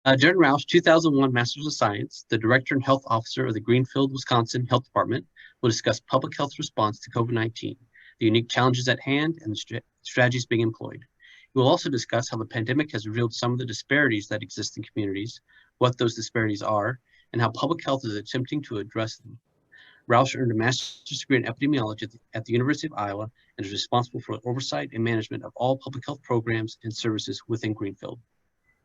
Darren Rausch, 2001 Masters of Science, the Director and Health Officer of the Greenfield, Wisconsin Health Department, will discuss public health response to COVID-19, the unique challenges at hand, and the strategies being employed. He will also discuss how the pandemic has revealed some of the disparities that exist in communities, what those disparities are, and how public health is attempting to address them. Rausch earned a master's degree in epidemiology at the University of Iowa and is responsible for oversight and management of all public health programs and services within Greenfield.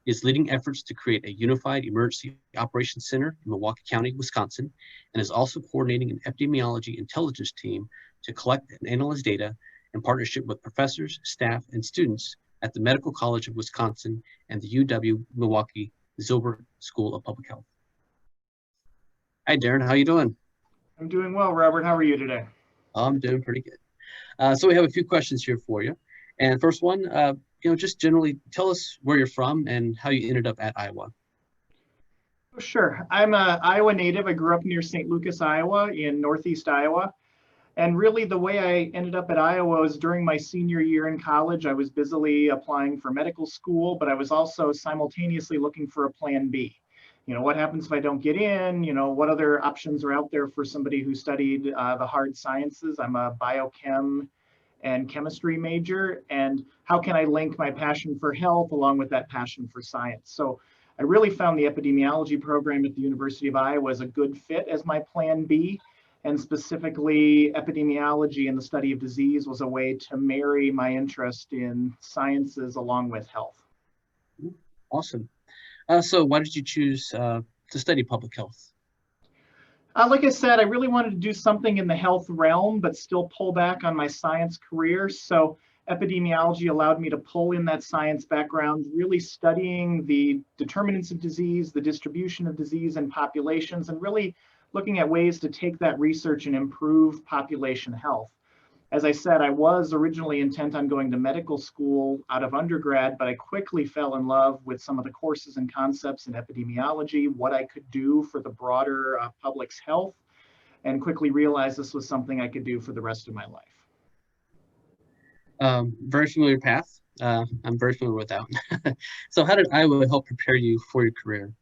He is leading efforts to create a unified emergency operations center in Milwaukee County, Wisconsin, and is also coordinating an epidemiology intelligence team to collect and analyze data in partnership with professors, staff, and students at the Medical College of Wisconsin and the UW-Milwaukee Zilber School of Public Health. Hi, Darren. How you doing? I'm doing well, Robert. How are you today? I'm doing pretty good. So we have a few questions here for you. And first one, just generally tell us where you're from and how you ended up at Iowa. Oh, sure. I'm an Iowa native. I grew up near St. Lucas, Iowa, in Northeast Iowa. And really the way I ended up at Iowa was during my senior year in college. I was busily applying for medical school, but I was also simultaneously looking for a plan B. What happens if I don't get in? What other options are out there for somebody who studied the hard sciences? I'm a biochem and chemistry major, and how can I link my passion for health along with that passion for science? So I really found the epidemiology program at the University of Iowa as a good fit as my plan B, and specifically epidemiology and the study of disease was a way to marry my interest in sciences along with health. Awesome. So why did you choose to study public health? Like I said, I really wanted to do something in the health realm, but still pull back on my science career. So epidemiology allowed me to pull in that science background, really studying the determinants of disease, the distribution of disease in populations, and really looking at ways to take that research and improve population health. As I said, I was originally intent on going to medical school out of undergrad, but I quickly fell in love with some of the courses and concepts in epidemiology, what I could do for the broader public's health, and quickly realized this was something I could do for the rest of my life. Very familiar path. I'm very familiar with that one. So how did Iowa help prepare you for your career?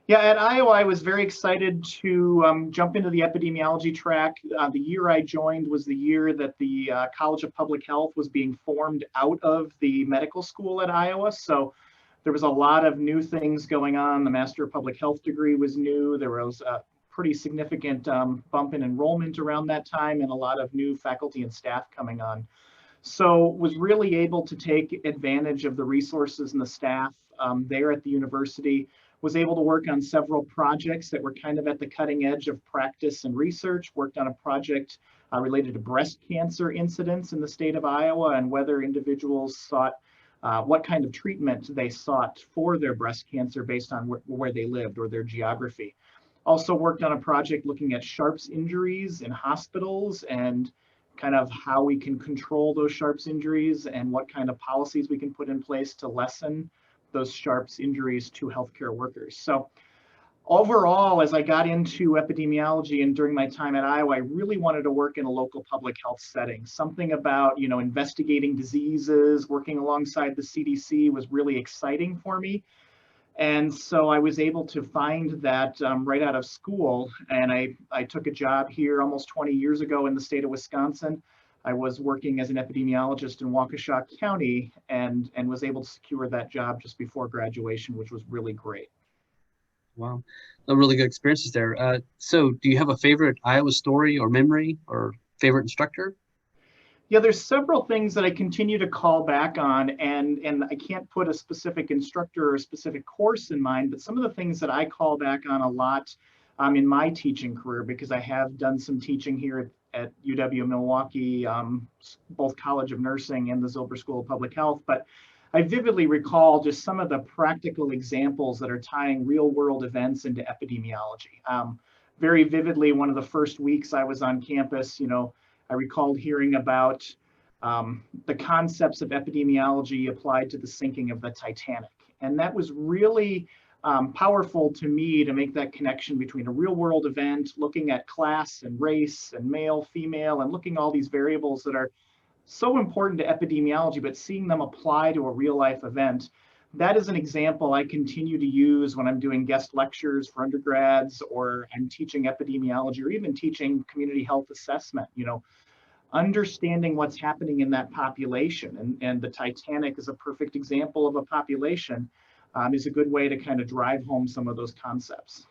Yeah, at Iowa, I was very excited to jump into the epidemiology track. The year I joined was the year that the College of Public Health was being formed out of the medical school at Iowa. So there was a lot of new things going on. The Master of Public Health degree was new. There was a pretty significant bump in enrollment around that time and a lot of new faculty and staff coming on. So was really able to take advantage of the resources and the staff there at the university. Was able to work on several projects that were kind of at the cutting edge of practice and research, worked on a project related to breast cancer incidents in the state of Iowa and whether individuals sought, what kind of treatment they sought for their breast cancer based on where they lived or their geography. Also worked on a project looking at Sharps injuries in hospitals and kind of how we can control those Sharps injuries and what kind of policies we can put in place to lessen those Sharps injuries to healthcare workers. So overall, as I got into epidemiology and during my time at Iowa, I really wanted to work in a local public health setting. Something about, investigating diseases, working alongside the CDC was really exciting for me. And so I was able to find that right out of school. And I took a job here almost 20 years ago in the state of Wisconsin. I was working as an epidemiologist in Waukesha County and was able to secure that job just before graduation, which was really great. Wow, some really good experiences there. So do you have a favorite Iowa story or memory or favorite instructor? Yeah, there's several things that I continue to call back on, and I can't put a specific instructor or a specific course in mind, but some of the things that I call back on a lot in my teaching career, because I have done some teaching here at UW-Milwaukee, both College of Nursing and the Zilber School of Public Health, but I vividly recall just some of the practical examples that are tying real world events into epidemiology. Very vividly, one of the first weeks I was on campus, I recalled hearing about the concepts of epidemiology applied to the sinking of the Titanic. And that was really powerful to me to make that connection between a real world event, looking at class and race and male, female, and looking at all these variables that are so important to epidemiology, but seeing them apply to a real life event that is an example I continue to use when I'm doing guest lectures for undergrads, or I'm teaching epidemiology, or even teaching community health assessment. Understanding what's happening in that population, and the Titanic is a perfect example of a population, is a good way to kind of drive home some of those concepts.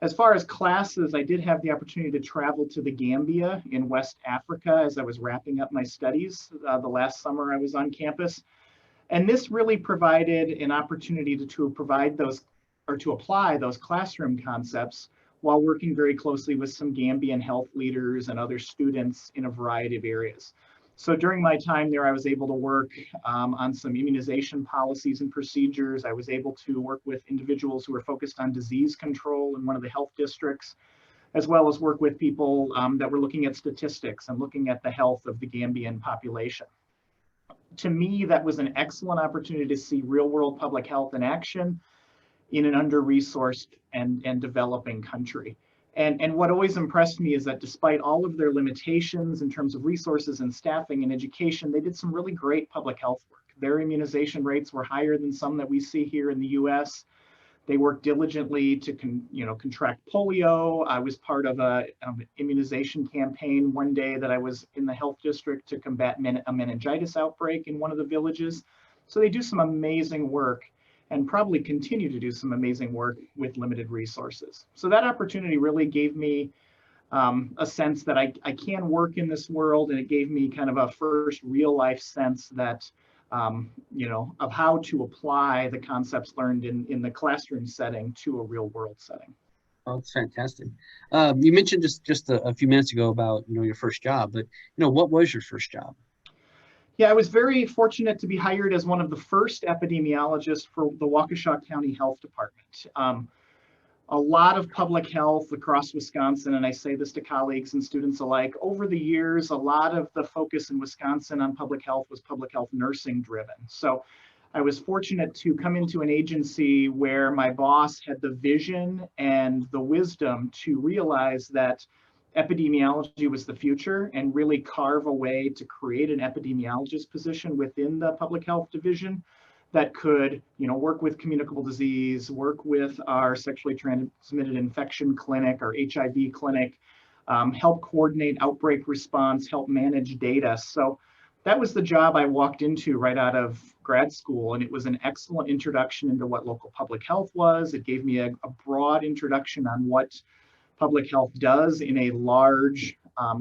As far as classes, I did have the opportunity to travel to the Gambia in West Africa as I was wrapping up my studies the last summer I was on campus. And this really provided an opportunity to provide those, or to apply those classroom concepts while working very closely with some Gambian health leaders and other students in a variety of areas. So during my time there, I was able to work on some immunization policies and procedures. I was able to work with individuals who were focused on disease control in one of the health districts, as well as work with people that were looking at statistics and looking at the health of the Gambian population. To me, that was an excellent opportunity to see real-world public health in action in an under-resourced and developing country. And what always impressed me is that despite all of their limitations in terms of resources and staffing and education, they did some really great public health work. Their immunization rates were higher than some that we see here in the US. They worked diligently to contract polio. I was part of an immunization campaign one day that I was in the health district to combat a meningitis outbreak in one of the villages. So they do some amazing work, and probably continue to do some amazing work with limited resources. So that opportunity really gave me a sense that I can work in this world, and it gave me kind of a first real life sense that, of how to apply the concepts learned in the classroom setting to a real world setting. Oh, that's fantastic. You mentioned just a few minutes ago about, your first job, but, what was your first job? Yeah, I was very fortunate to be hired as one of the first epidemiologists for the Waukesha County Health Department. A lot of public health across Wisconsin, and I say this to colleagues and students alike, over the years, a lot of the focus in Wisconsin on public health was public health nursing driven. So I was fortunate to come into an agency where my boss had the vision and the wisdom to realize that epidemiology was the future, and really carve a way to create an epidemiologist position within the public health division that could, work with communicable disease, work with our sexually transmitted infection clinic, our HIV clinic, help coordinate outbreak response, help manage data. So that was the job I walked into right out of grad school, and it was an excellent introduction into what local public health was. It gave me a broad introduction on what public health does in a large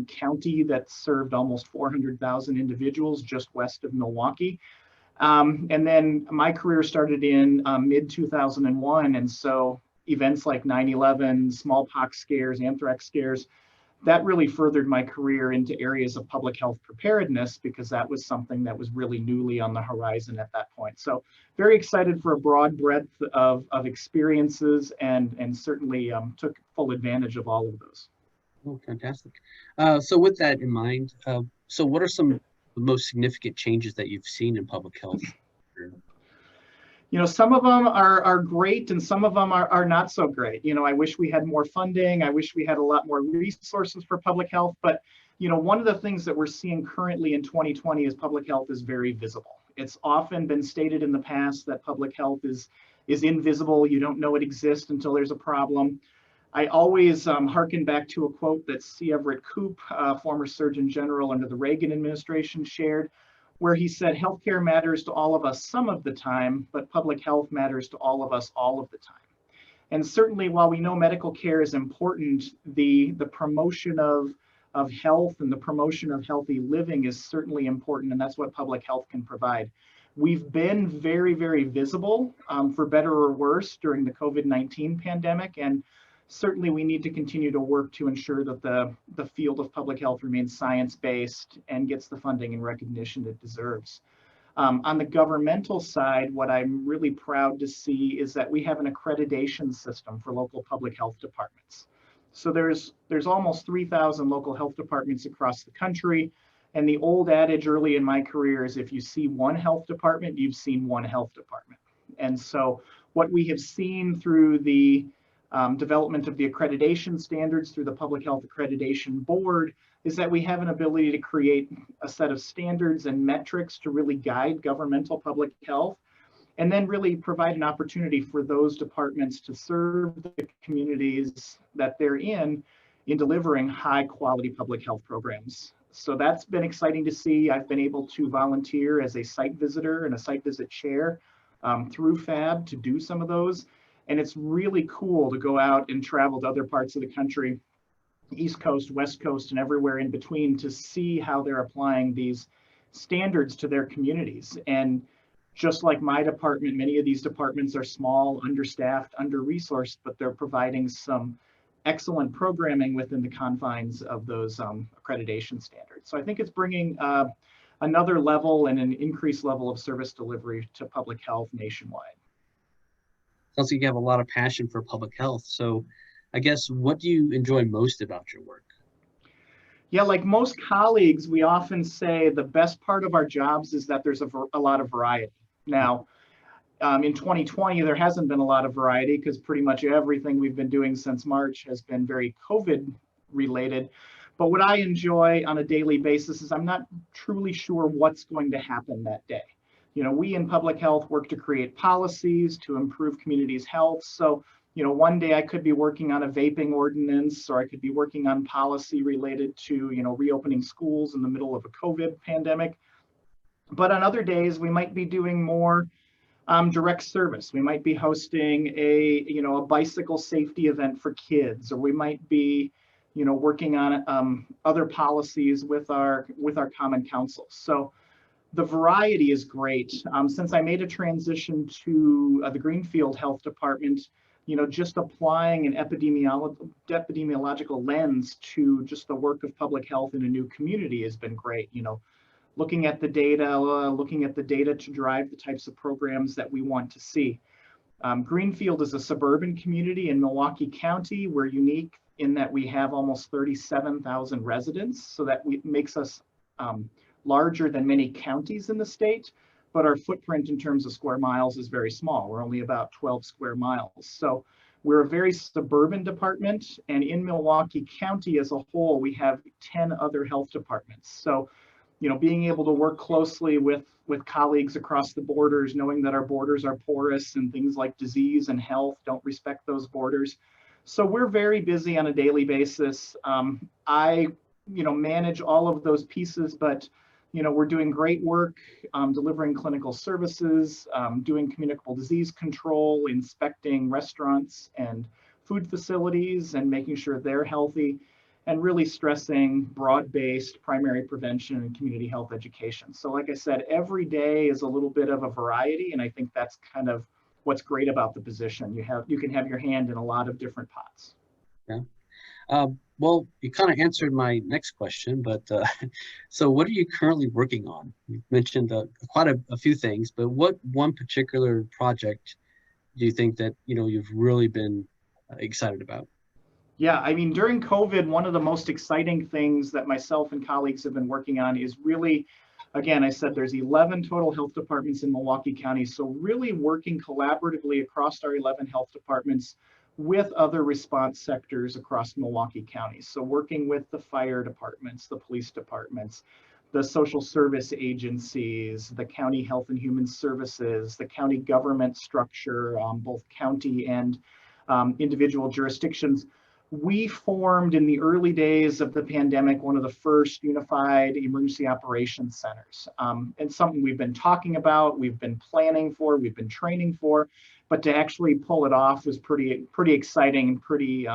county that served almost 400,000 individuals just west of Milwaukee. And then my career started in mid-2001. And so events like 9/11, smallpox scares, anthrax scares, that really furthered my career into areas of public health preparedness, because that was something that was really newly on the horizon at that point. So very excited for a broad breadth of experiences, and certainly took full advantage of all of those. Oh, fantastic. So with that in mind, so what are some of the most significant changes that you've seen in public health? Some of them are great, and some of them are not so great. I wish we had more funding. I wish we had a lot more resources for public health. But, one of the things that we're seeing currently in 2020 is public health is very visible. It's often been stated in the past that public health is invisible. You don't know it exists until there's a problem. I always hearken back to a quote that C. Everett Koop, former Surgeon General under the Reagan administration, shared, where he said, healthcare matters to all of us some of the time, but public health matters to all of us all of the time. And certainly, while we know medical care is important, the promotion of health and the promotion of healthy living is certainly important, and that's what public health can provide. We've been very, very visible, for better or worse, during the COVID-19 pandemic, and certainly we need to continue to work to ensure that the field of public health remains science-based and gets the funding and recognition it deserves. On the governmental side, what I'm really proud to see is that we have an accreditation system for local public health departments. So there's almost 3,000 local health departments across the country. And the old adage early in my career is, if you see one health department, you've seen one health department. And so what we have seen through the development of the accreditation standards through the Public Health Accreditation Board is that we have an ability to create a set of standards and metrics to really guide governmental public health. and then really provide an opportunity for those departments to serve the communities that they're in delivering high quality public health programs. So that's been exciting to see. I've been able to volunteer as a site visitor and a site visit chair through FAB to do some of those. And it's really cool to go out and travel to other parts of the country, East Coast, West Coast, and everywhere in between, to see how they're applying these standards to their communities. And just like my department, many of these departments are small, understaffed, under-resourced, but they're providing some excellent programming within the confines of those accreditation standards. So I think it's bringing another level and an increased level of service delivery to public health nationwide. Sounds like you have a lot of passion for public health. So I guess, what do you enjoy most about your work? Yeah, like most colleagues, we often say the best part of our jobs is that there's a lot of variety. Now, in 2020, there hasn't been a lot of variety because pretty much everything we've been doing since March has been very COVID related. But what I enjoy on a daily basis is I'm not truly sure what's going to happen that day. You know, we in public health work to create policies to improve communities' health. So, you know, one day I could be working on a vaping ordinance, or I could be working on policy related to, you know, reopening schools in the middle of a COVID pandemic. But on other days, we might be doing more direct service. We might be hosting a bicycle safety event for kids, or we might be, you know, working on other policies with our common council. So the variety is great. Since I made a transition to the Greenfield Health Department, you know, just applying an epidemiological lens to just the work of public health in a new community has been great. You know, looking at the data to drive the types of programs that we want to see. Greenfield is a suburban community in Milwaukee County. We're unique in that we have almost 37,000 residents, so that makes us larger than many counties in the state, but our footprint in terms of square miles is very small. We're only about 12 square miles. So we're a very suburban department, and in Milwaukee County as a whole, we have 10 other health departments. So, you know, being able to work closely with colleagues across the borders, knowing that our borders are porous and things like disease and health don't respect those borders. So we're very busy on a daily basis. I, you know, manage all of those pieces, but you know, we're doing great work, delivering clinical services, doing communicable disease control, inspecting restaurants and food facilities and making sure they're healthy, and really stressing broad-based primary prevention and community health education. So like I said, every day is a little bit of a variety, and I think that's kind of what's great about the position. You can have your hand in a lot of different pots. Yeah. Well, you kind of answered my next question, but so what are you currently working on? You've mentioned quite a few things, but what one particular project do you think that, you know, you've really been excited about? Yeah, I mean, during COVID, one of the most exciting things that myself and colleagues have been working on is really, again, I said there's 11 total health departments in Milwaukee County. So really working collaboratively across our 11 health departments with other response sectors across Milwaukee County. So working with the fire departments, the police departments, the social service agencies, the county health and human services, the county government structure, both county and individual jurisdictions. We formed in the early days of the pandemic one of the first unified emergency operations centers. And something we've been talking about, we've been planning for, we've been training for, but to actually pull it off was pretty exciting and pretty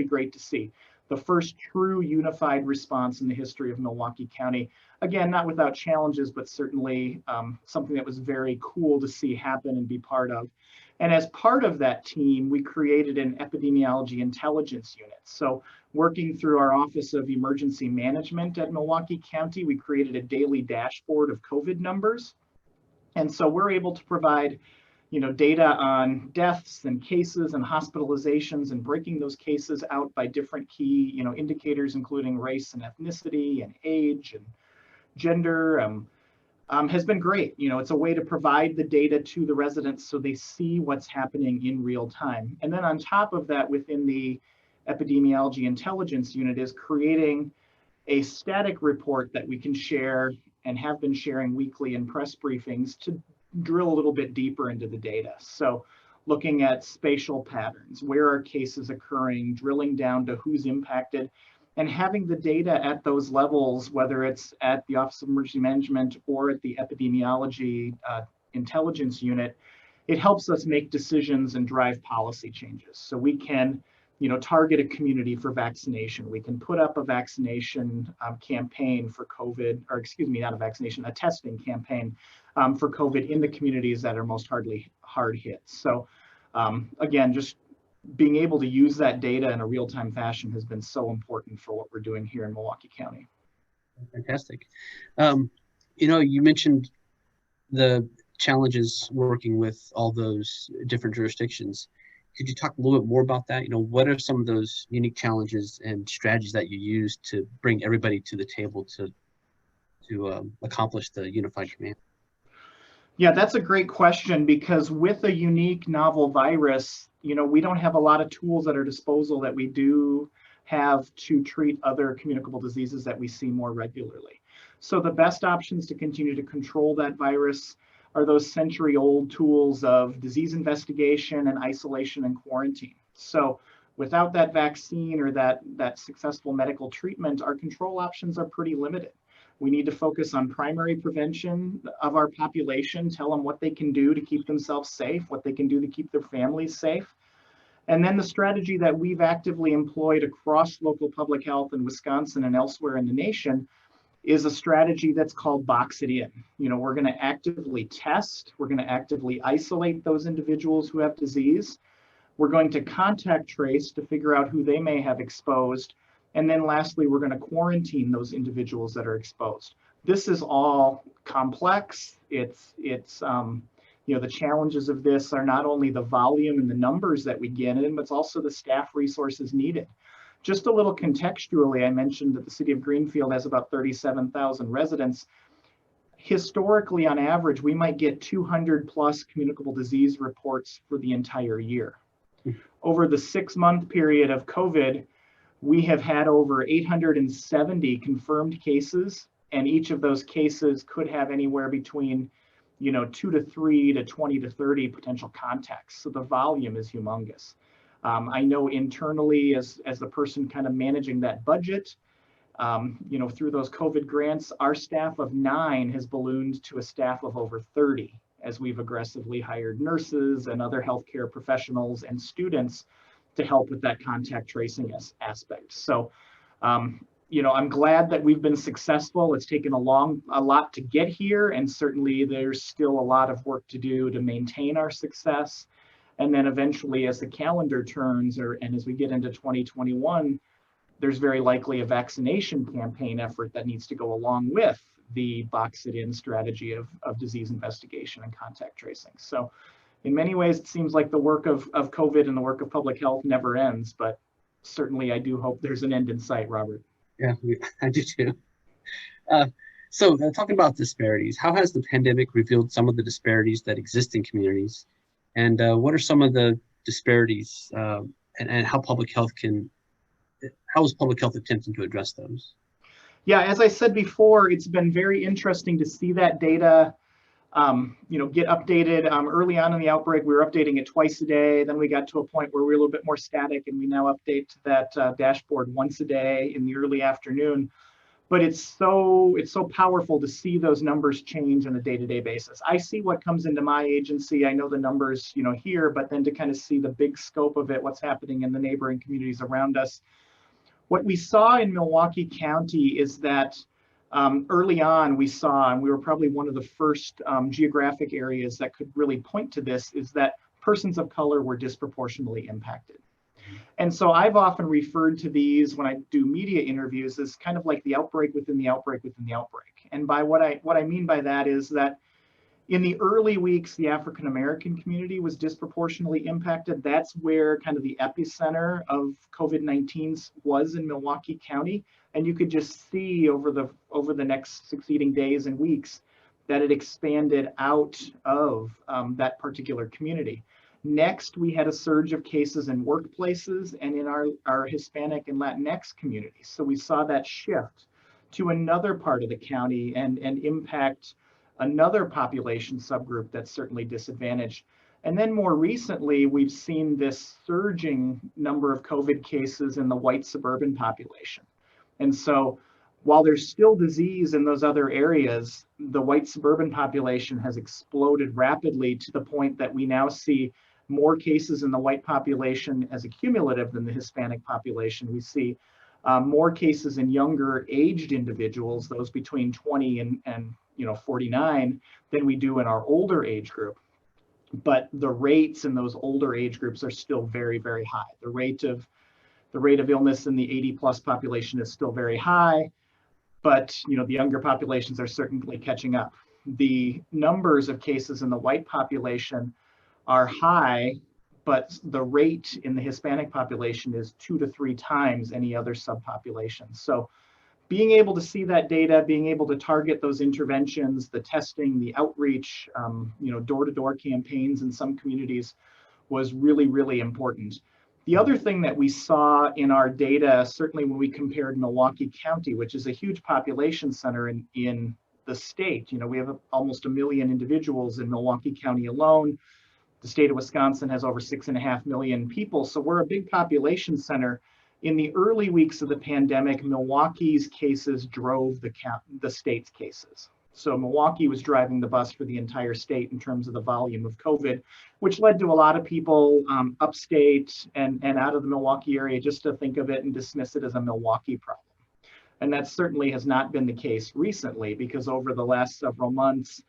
great to see. The first true unified response in the history of Milwaukee County. Again, not without challenges, but certainly something that was very cool to see happen and be part of. And as part of that team, we created an epidemiology intelligence unit. So working through our Office of Emergency Management at Milwaukee County, we created a daily dashboard of COVID numbers. And so we're able to provide, you know, data on deaths and cases and hospitalizations, and breaking those cases out by different key, you know, indicators, including race and ethnicity and age and gender. Has been great. You know, it's a way to provide the data to the residents so they see what's happening in real time. And then on top of that, within the epidemiology intelligence unit is creating a static report that we can share and have been sharing weekly in press briefings to drill a little bit deeper into the data. So looking at spatial patterns, where are cases occurring, drilling down to who's impacted, and having the data at those levels, whether it's at the Office of Emergency Management or at the epidemiology intelligence unit, it helps us make decisions and drive policy changes. So we can, target a community for vaccination. We can put up a vaccination campaign for COVID, or excuse me, not a vaccination, a testing campaign for COVID in the communities that are most hard hit. So again, just being able to use that data in a real-time fashion has been so important for what we're doing here in Milwaukee County. Fantastic. You mentioned the challenges working with all those different jurisdictions. Could you talk a little bit more about that? What are some of those unique challenges and strategies that you use to bring everybody to the table to accomplish the unified command? Yeah, that's a great question, because with a unique novel virus, we don't have a lot of tools at our disposal that we do have to treat other communicable diseases that we see more regularly. So the best options to continue to control that virus are those century-old tools of disease investigation and isolation and quarantine. So without that vaccine or that successful medical treatment, our control options are pretty limited. We need to focus on primary prevention of our population, tell them what they can do to keep themselves safe, what they can do to keep their families safe. And then the strategy that we've actively employed across local public health in Wisconsin and elsewhere in the nation is a strategy that's called box it in. We're going to actively test, we're going to actively isolate those individuals who have disease. We're going to contact trace to figure out who they may have exposed. And then lastly, we're going to quarantine those individuals that are exposed. This is all complex. It's the challenges of this are not only the volume and the numbers that we get in, but it's also the staff resources needed. Just a little contextually, I mentioned that the city of Greenfield has about 37,000 residents. Historically, on average, we might get 200 plus communicable disease reports for the entire year. Over the 6-month period of COVID, we have had over 870 confirmed cases, and each of those cases could have anywhere between 2 to 3 to 20 to 30 potential contacts. So the volume is humongous. I know internally, as the person kind of managing that budget, through those COVID grants, our staff of 9 has ballooned to a staff of over 30 as we've aggressively hired nurses and other healthcare professionals and students to help with that contact tracing aspect. So, I'm glad that we've been successful. It's taken a lot to get here, and certainly there's still a lot of work to do to maintain our success. And then eventually, as the calendar turns, and as we get into 2021, there's very likely a vaccination campaign effort that needs to go along with the box it in strategy of disease investigation and contact tracing. So in many ways, it seems like the work of COVID and the work of public health never ends, but certainly I do hope there's an end in sight, Robert. Yeah, I do too. So talking about disparities, how has the pandemic revealed some of the disparities that exist in communities? And what are some of the disparities and how is public health attempting to address those? Yeah, as I said before, it's been very interesting to see that data get updated. Early on in the outbreak, we were updating it twice a day. Then we got to a point where we were a little bit more static, and we now update that dashboard once a day in the early afternoon. But it's so powerful to see those numbers change on a day-to-day basis. I see what comes into my agency. I know the numbers, here, but then to kind of see the big scope of it, what's happening in the neighboring communities around us. What we saw in Milwaukee County is that early on we saw, and we were probably one of the first geographic areas that could really point to this, is that persons of color were disproportionately impacted. And so I've often referred to these when I do media interviews as kind of like the outbreak within the outbreak within the outbreak. And by what I mean by that is that in the early weeks, the African American community was disproportionately impacted. That's where kind of the epicenter of COVID-19 was in Milwaukee County. And you could just see over the next succeeding days and weeks that it expanded out of that particular community. Next, we had a surge of cases in workplaces and in our Hispanic and Latinx communities. So we saw that shift to another part of the county and impact another population subgroup that's certainly disadvantaged. And then more recently, we've seen this surging number of COVID cases in the white suburban population. And so while there's still disease in those other areas, the white suburban population has exploded rapidly to the point that we now see more cases in the white population as a cumulative than the Hispanic population. We see more cases in younger aged individuals, those between 20 and 49, than we do in our older age group. But the rates in those older age groups are still very, very high. The rate of illness in the 80+ population is still very high, but the younger populations are certainly catching up. The numbers of cases in the white population are high, but the rate in the Hispanic population is 2 to 3 times any other subpopulation. So being able to see that data, being able to target those interventions, the testing, the outreach, door-to-door campaigns in some communities was really, really important. The other thing that we saw in our data, certainly when we compared Milwaukee County, which is a huge population center in the state, we have almost 1 million individuals in Milwaukee County alone. The state of Wisconsin has over 6.5 million people, so we're a big population center. In the early weeks of the pandemic, Milwaukee's cases drove the state's cases. So Milwaukee was driving the bus for the entire state in terms of the volume of COVID, which led to a lot of people upstate and out of the Milwaukee area just to think of it and dismiss it as a Milwaukee problem. And that certainly has not been the case recently, because over the last several months,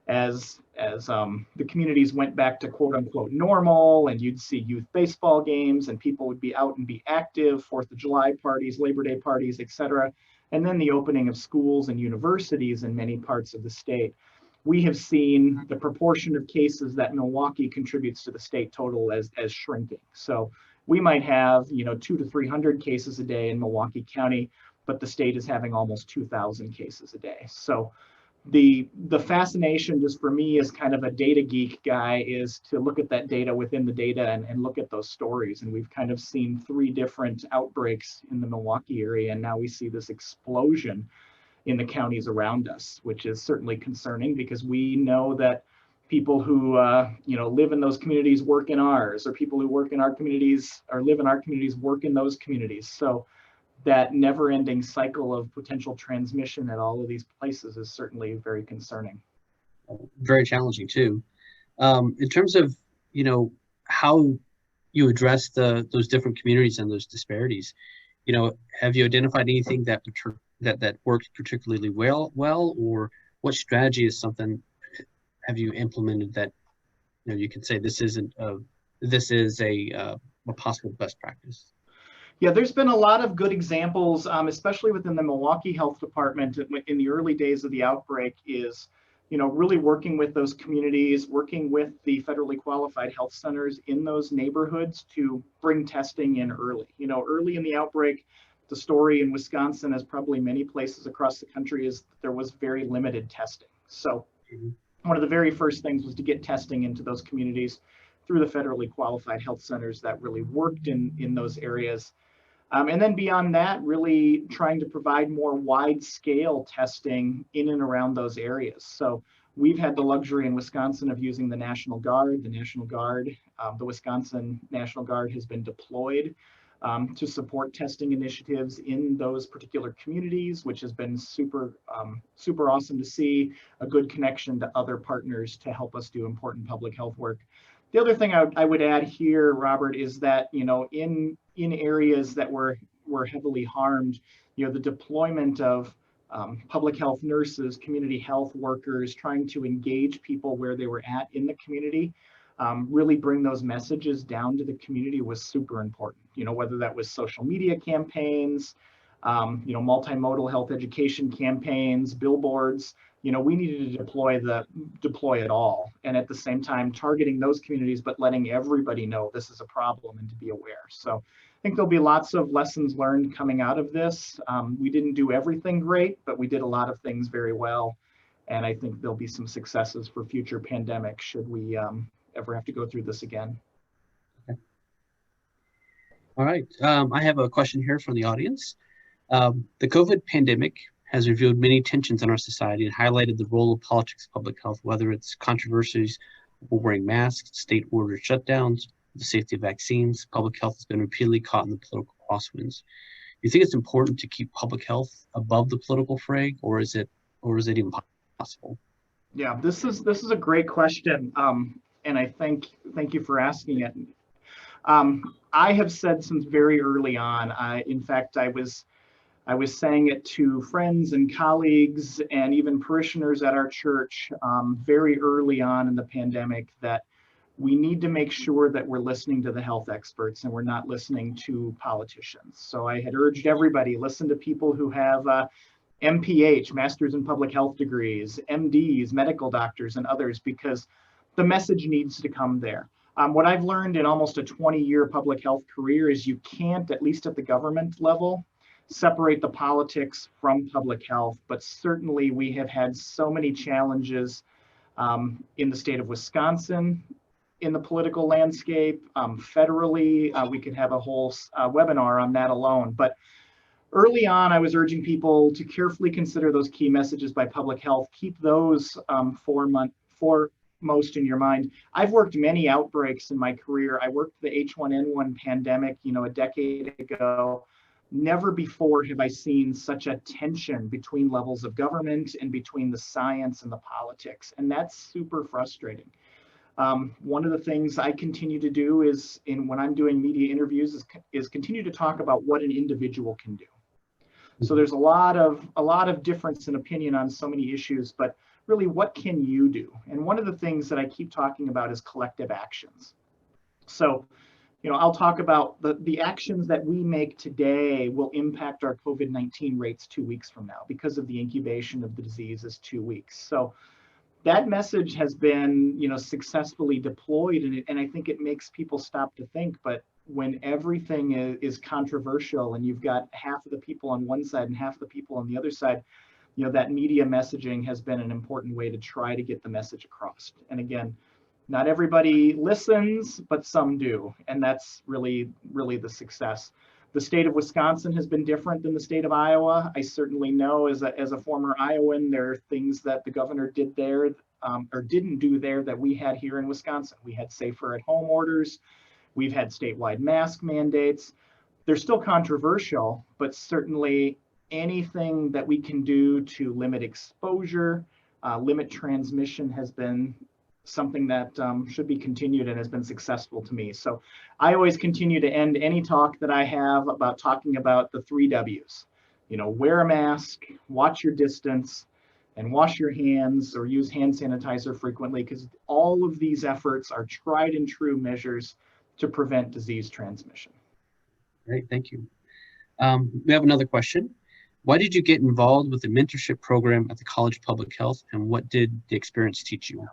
as the communities went back to quote unquote normal, and you'd see youth baseball games and people would be out and be active, 4th of July parties, Labor Day parties, etc. And then the opening of schools and universities in many parts of the state, we have seen the proportion of cases that Milwaukee contributes to the state total as shrinking. So we might have 200 to 300 cases a day in Milwaukee County, but the state is having almost 2,000 cases a day. So the fascination just for me as kind of a data geek guy is to look at that data within the data and look at those stories. And we've kind of seen 3 different outbreaks in the Milwaukee area, and now we see this explosion in the counties around us, which is certainly concerning, because we know that people who live in those communities work in ours, or people who work in our communities or live in our communities work in those communities. So that never-ending cycle of potential transmission at all of these places is certainly very concerning. Very challenging too. In terms of how you address those different communities and those disparities, have you identified anything that worked particularly well, or what strategy is something have you implemented that you can say this is a possible best practice? Yeah, there's been a lot of good examples, especially within the Milwaukee Health Department in the early days of the outbreak, is really working with those communities, working with the federally qualified health centers in those neighborhoods to bring testing in early. Early in the outbreak, the story in Wisconsin, as probably many places across the country, is that there was very limited testing. So one of the very first things was to get testing into those communities through the federally qualified health centers that really worked in those areas. And then beyond that, really trying to provide more wide-scale testing in and around those areas. So we've had the luxury in Wisconsin of using the National Guard. The Wisconsin National Guard has been deployed to support testing initiatives in those particular communities, which has been super awesome to see, a good connection to other partners to help us do important public health work. The other thing I would add here, Robert, is that in areas that were heavily harmed, the deployment of public health nurses, community health workers, trying to engage people where they were at in the community, really bring those messages down to the community was super important. Whether that was social media campaigns, multimodal health education campaigns, billboards, we needed to deploy it all. And at the same time, targeting those communities, but letting everybody know this is a problem and to be aware. So I think there'll be lots of lessons learned coming out of this. We didn't do everything great, but we did a lot of things very well. And I think there'll be some successes for future pandemics should we ever have to go through this again. Okay. All right. I have a question here from the audience. The COVID pandemic has revealed many tensions in our society and highlighted the role of politics in public health, whether it's controversies over wearing masks, state-ordered shutdowns, the safety of vaccines. Public health has been repeatedly caught in the political crosswinds. Do you think it's important to keep public health above the political fray, or is it even possible? Yeah, this is a great question, and I thank you for asking it. I have said since very early on. In fact, I was saying it to friends and colleagues and even parishioners at our church very early on in the pandemic that we need to make sure that we're listening to the health experts and we're not listening to politicians. So I had urged everybody, listen to people who have MPH, Masters in Public Health degrees, MDs, medical doctors, and others, because the message needs to come there. What I've learned in almost a 20-year public health career is you can't, at least at the government level, separate the politics from public health, but certainly we have had so many challenges in the state of Wisconsin, in the political landscape, federally. We could have a whole webinar on that alone. But early on, I was urging people to carefully consider those key messages by public health. Keep those foremost in your mind. I've worked many outbreaks in my career. I worked the H1N1 pandemic, a decade ago. Never before have I seen such a tension between levels of government and between the science and the politics, and that's super frustrating. One of the things I continue to do is, when I'm doing media interviews, is continue to talk about what an individual can do. So there's a lot of difference in opinion on so many issues, but really, what can you do? And one of the things that I keep talking about is collective actions. So, I'll talk about the actions that we make today will impact our COVID-19 rates 2 weeks from now because of the incubation of the disease is 2 weeks. So that message has been, successfully deployed, and I think it makes people stop to think. But when everything is controversial and you've got half of the people on one side and half of the people on the other side, that media messaging has been an important way to try to get the message across. And again, not everybody listens, but some do, and that's really, really the success. The state of Wisconsin has been different than the state of Iowa. I certainly know as a former Iowan, there are things that the governor did there or didn't do there that we had here in Wisconsin. We had safer at home orders. We've had statewide mask mandates. They're still controversial, but certainly anything that we can do to limit exposure, limit transmission has been something that should be continued and has been successful to me. So I always continue to end any talk that I have about talking about the 3 W's. Wear a mask, watch your distance, and wash your hands or use hand sanitizer frequently, because all of these efforts are tried and true measures to prevent disease transmission. Great, thank you. We have another question. Why did you get involved with the mentorship program at the College of Public Health, and what did the experience teach you?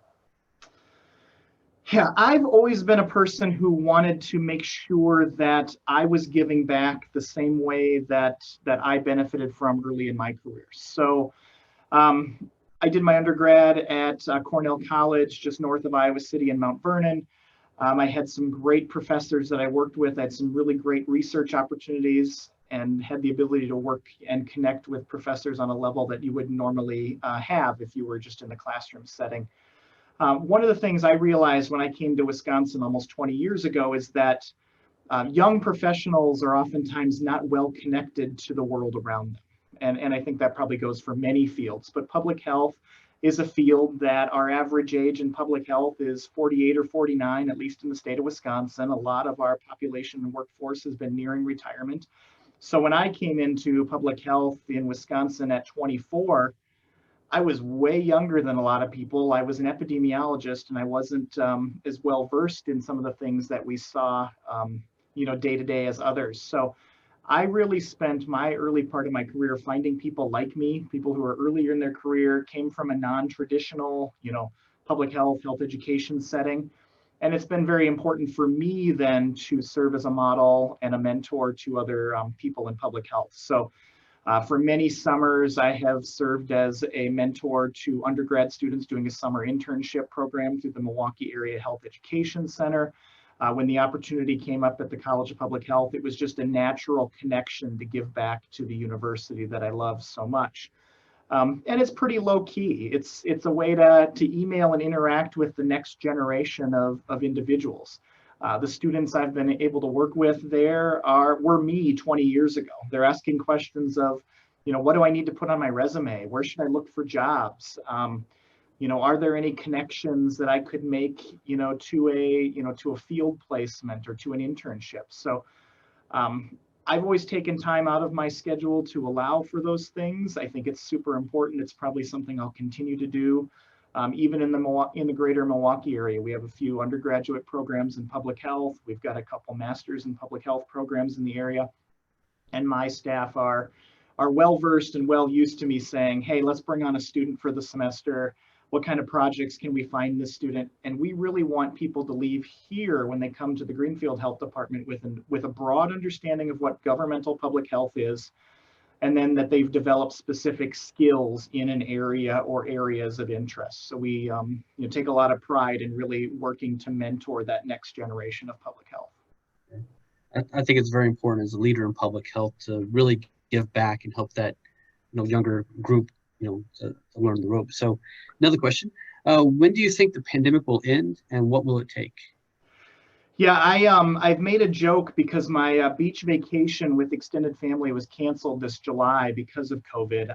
Yeah, I've always been a person who wanted to make sure that I was giving back the same way that I benefited from early in my career. So I did my undergrad at Cornell College, just north of Iowa City in Mount Vernon. I had some great professors that I worked with. I had some really great research opportunities and had the ability to work and connect with professors on a level that you wouldn't normally have if you were just in the classroom setting. One of the things I realized when I came to Wisconsin almost 20 years ago is that young professionals are oftentimes not well connected to the world around them. And I think that probably goes for many fields, but public health is a field that our average age in public health is 48 or 49, at least in the state of Wisconsin. A lot of our population and workforce has been nearing retirement. So when I came into public health in Wisconsin at 24, I was way younger than a lot of people. I was an epidemiologist, and I wasn't as well versed in some of the things that we saw, day to day as others. So I really spent my early part of my career finding people like me, people who are earlier in their career, came from a non-traditional, public health education setting. And it's been very important for me then to serve as a model and a mentor to other people in public health. So for many summers, I have served as a mentor to undergrad students doing a summer internship program through the Milwaukee Area Health Education Center. When the opportunity came up at the College of Public Health, it was just a natural connection to give back to the university that I love so much. And it's pretty low key. It's a way to email and interact with the next generation of individuals. The students I've been able to work with there were me 20 years ago. They're asking questions of, what do I need to put on my resume? Where should I look for jobs? Are there any connections that I could make, to a field placement or to an internship? So I've always taken time out of my schedule to allow for those things. I think it's super important. It's probably something I'll continue to do. Even in the greater Milwaukee area, we have a few undergraduate programs in public health. We've got a couple masters in public health programs in the area. And my staff are well-versed and well used to me saying, hey, let's bring on a student for the semester. What kind of projects can we find this student? And we really want people to leave here when they come to the Greenfield Health Department with a broad understanding of what governmental public health is, and then that they've developed specific skills in an area or areas of interest. So we take a lot of pride in really working to mentor that next generation of public health. I think it's very important as a leader in public health to really give back and help that younger group to learn the ropes. So another question, when do you think the pandemic will end and what will it take? Yeah, I've made a joke because my beach vacation with extended family was canceled this July because of COVID.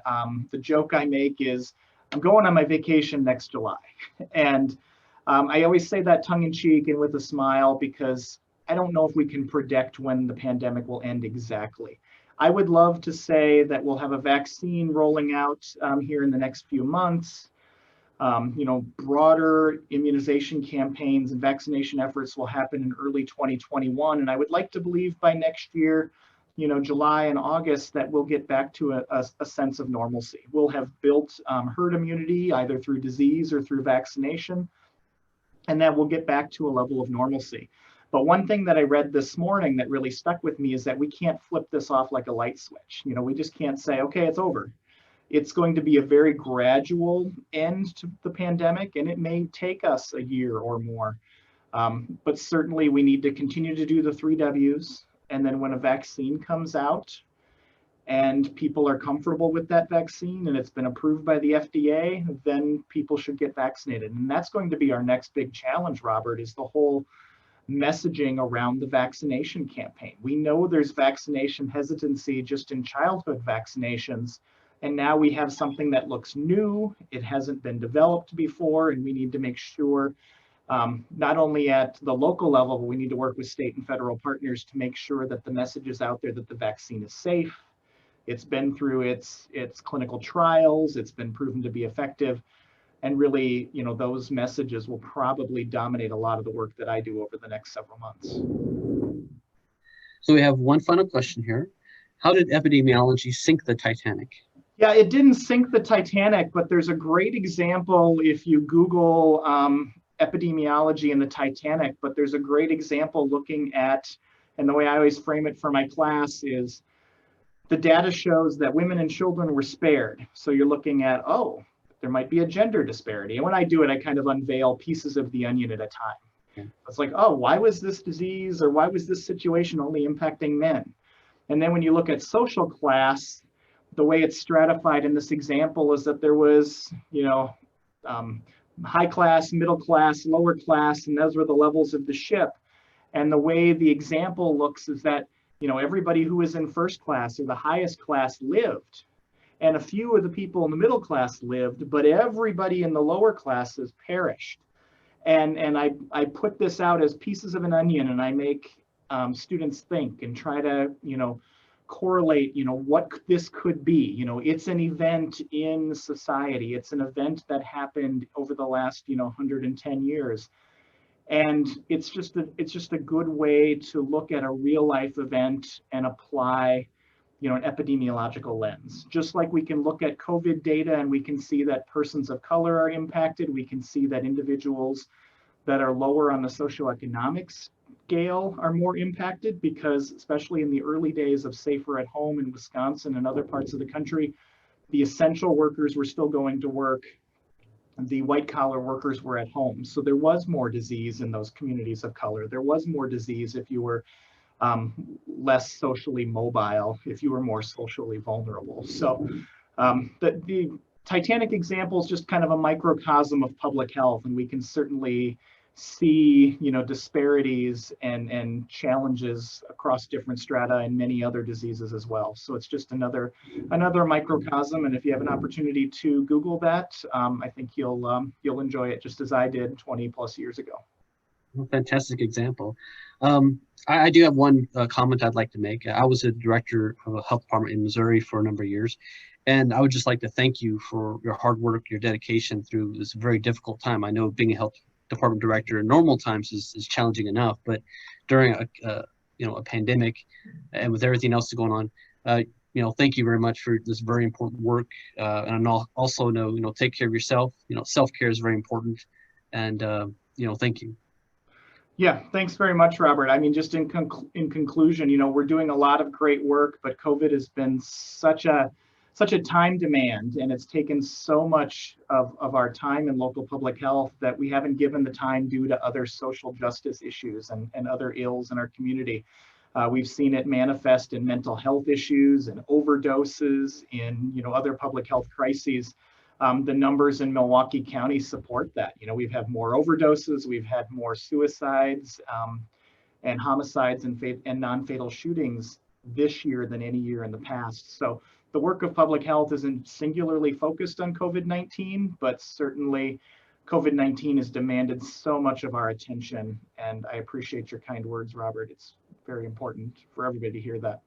The joke I make is I'm going on my vacation next July. And I always say that tongue in cheek and with a smile because I don't know if we can predict when the pandemic will end exactly. I would love to say that we'll have a vaccine rolling out here in the next few months. Broader immunization campaigns and vaccination efforts will happen in early 2021. And I would like to believe by next year, July and August, that we'll get back to a sense of normalcy. We'll have built herd immunity either through disease or through vaccination, and that we'll get back to a level of normalcy. But one thing that I read this morning that really stuck with me is that we can't flip this off like a light switch. We just can't say, okay, it's over. It's going to be a very gradual end to the pandemic, and it may take us a year or more. But certainly we need to continue to do the 3 Ws. And then when a vaccine comes out and people are comfortable with that vaccine and it's been approved by the FDA, then people should get vaccinated. And that's going to be our next big challenge, Robert, is the whole messaging around the vaccination campaign. We know there's vaccination hesitancy just in childhood vaccinations. And now we have something that looks new. It hasn't been developed before, and we need to make sure not only at the local level, but we need to work with state and federal partners to make sure that the message is out there that the vaccine is safe. It's been through its clinical trials. It's been proven to be effective. And really, those messages will probably dominate a lot of the work that I do over the next several months. So we have one final question here. How did epidemiology sink the Titanic? Yeah, it didn't sink the Titanic, but there's a great example if you Google epidemiology and the Titanic, but there's a great example looking at, and the way I always frame it for my class is, the data shows that women and children were spared. So you're looking at, there might be a gender disparity. And when I do it, I kind of unveil pieces of the onion at a time. Yeah. It's like, why was this disease or why was this situation only impacting men? And then when you look at social class, the way it's stratified in this example is that there was, high class, middle class, lower class, and those were the levels of the ship. And the way the example looks is that, everybody who was in first class or the highest class lived. And a few of the people in the middle class lived, but everybody in the lower classes perished. And I put this out as pieces of an onion, and I make students think and try to, correlate, what this could be. It's an event in society. It's an event that happened over the last, 110 years. And it's just a good way to look at a real life event and apply an epidemiological lens. Just like we can look at COVID data and we can see that persons of color are impacted, we can see that individuals that are lower on the socioeconomic scale are more impacted because, especially in the early days of Safer at Home in Wisconsin and other parts of the country, the essential workers were still going to work. The white collar workers were at home. So there was more disease in those communities of color. There was more disease if you were less socially mobile, if you were more socially vulnerable. So The Titanic example is just kind of a microcosm of public health, and we can certainly see, disparities and challenges across different strata and many other diseases as well. So it's just another microcosm, and if you have an opportunity to Google that, I think you'll enjoy it just as I did 20 plus years ago. Fantastic example. I do have one comment I'd like to make. I was a director of a health department in Missouri for a number of years, and I would just like to thank you for your hard work, your dedication through this very difficult time. I know being a health department director in normal times is challenging enough, but during a pandemic and with everything else going on, thank you very much for this very important work. And I also know, take care of yourself. Self-care is very important, and thank you. Yeah, thanks very much, Robert. I mean, just in conclusion, we're doing a lot of great work, but COVID has been such a time demand, and it's taken so much of our time in local public health that we haven't given the time due to other social justice issues and other ills in our community. We've seen it manifest in mental health issues and overdoses, in other public health crises. The numbers in Milwaukee County support that. We've had more overdoses, we've had more suicides and homicides and non-fatal shootings this year than any year in the past. So the work of public health isn't singularly focused on COVID-19, but certainly COVID-19 has demanded so much of our attention, and I appreciate your kind words, Robert. It's very important for everybody to hear that.